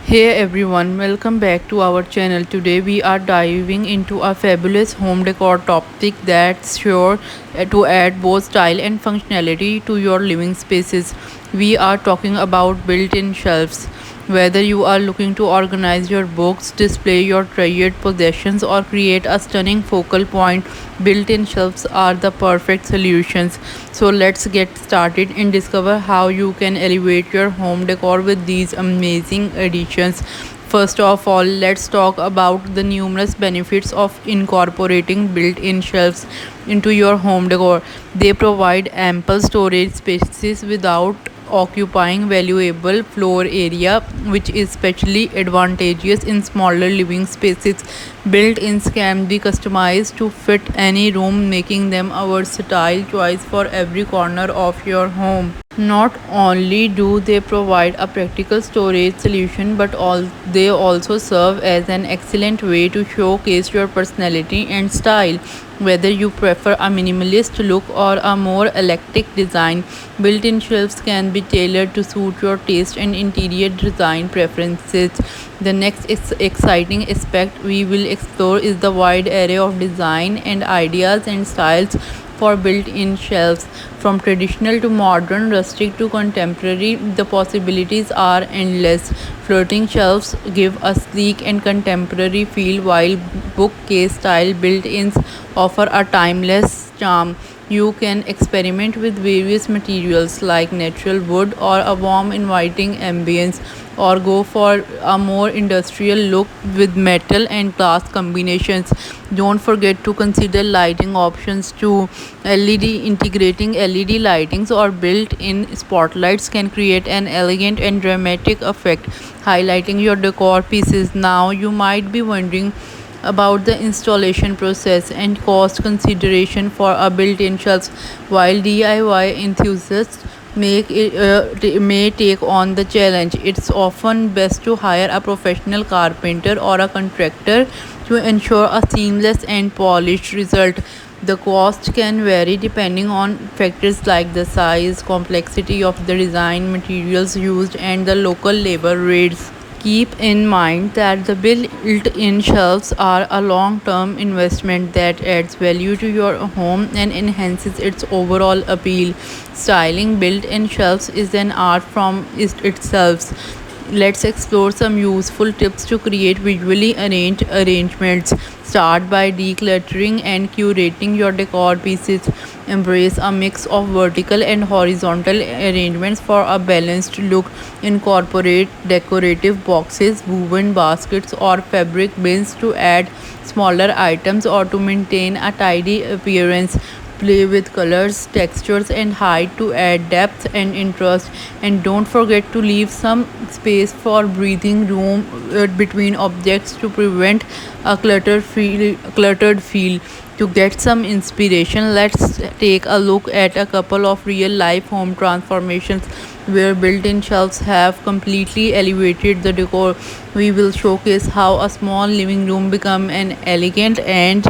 Hey everyone, welcome back to our channel. Today we are diving into a fabulous home decor topic that's sure to add both style and functionality to your living spaces. We are talking about built-in shelves. Whether you are looking to organize your books, display your treasured possessions, or create a stunning focal point, built in shelves are the perfect solutions. So, let's get started and discover how you can elevate your home decor with these amazing additions. First of all, let's talk about the numerous benefits of incorporating built in shelves into your home decor. They provide ample storage spaces without occupying valuable floor area, which is especially advantageous in smaller living spaces. Built-ins can be customized to fit any room, making them a versatile choice for every corner of your home. Not only do they provide a practical storage solution, but they also serve as an excellent way to showcase your personality and style. Whether you prefer a minimalist look or a more eclectic design, built in shelves can be tailored to suit your taste and interior design preferences. The next exciting aspect we will explore is the wide array of design and ideas and styles for built-in shelves. From traditional to modern, rustic to contemporary, the possibilities are endless. Floating shelves give a sleek and contemporary feel, while bookcase-style built-ins offer a timeless charm. You can experiment with various materials like natural wood or a warm, inviting ambience, or go for a more industrial look with metal and glass combinations. Don't forget to consider lighting options too. LED integrating LED lightings or built-in spotlights can create an elegant and dramatic effect, highlighting your decor pieces. Now you might be wondering about the installation process and cost consideration for a built-in shelves. While DIY enthusiasts may take on the challenge, it's often best to hire a professional carpenter or a contractor to ensure a seamless and polished result. The cost can vary depending on factors like the size, complexity of the design, materials used, and the local labor rates. Keep in mind that the built-in shelves are a long-term investment that adds value to your home and enhances its overall appeal. Styling built-in shelves is an art from itself. Let's explore some useful tips to create visually arranged arrangements. Start by decluttering and curating your decor pieces. Embrace a mix of vertical and horizontal arrangements for a balanced look. Incorporate decorative boxes, woven baskets, or fabric bins to add smaller items or to maintain a tidy appearance. Play with colors, textures, and height to add depth and interest. And don't forget to leave some space for breathing room between objects to prevent a cluttered feel. To get some inspiration, let's take a look at a couple of real life home transformations where built in shelves have completely elevated the decor. We will showcase how a small living room become an elegant and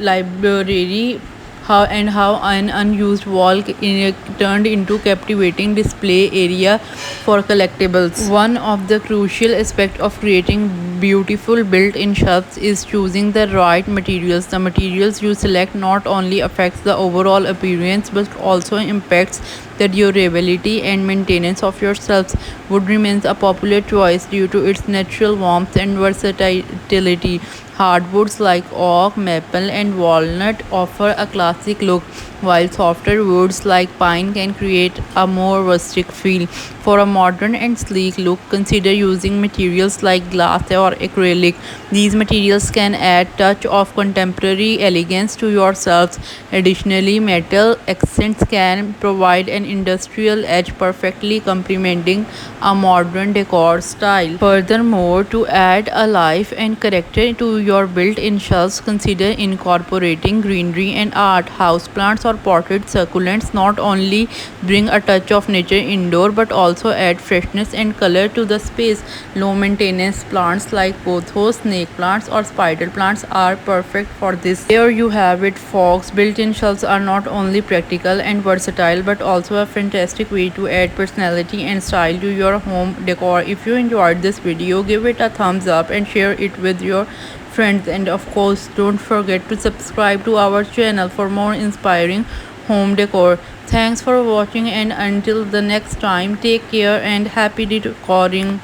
library, how an unused wall turned into captivating display area for collectibles. One of the crucial aspects of creating beautiful built-in shelves is choosing the right materials. The materials you select not only affects the overall appearance but also impacts the durability and maintenance of your shelves. Wood remains a popular choice due to its natural warmth and versatility. Hardwoods like oak, maple, and walnut offer a classic look, while softer woods like pine can create a more rustic feel. For a modern and sleek look, consider using materials like glass or acrylic. These materials can add touch of contemporary elegance to your shelves. Additionally, metal accents can provide an industrial edge, perfectly complementing a modern decor style. Furthermore, to add a life and character to your built-in shelves, consider incorporating greenery and art. Houseplants or potted succulents not only bring a touch of nature indoor but also add freshness and color to the space. Low maintenance plants like pothos, snake plants, or spider plants are perfect for this. There you have it, folks. Built-in shelves are not only practical and versatile but also also a fantastic way to add personality and style to your home decor. If you enjoyed this video, give it a thumbs up and share it with your friends, and of course don't forget to subscribe to our channel for more inspiring home decor. Thanks for watching, and until the next time, take care and happy decoring.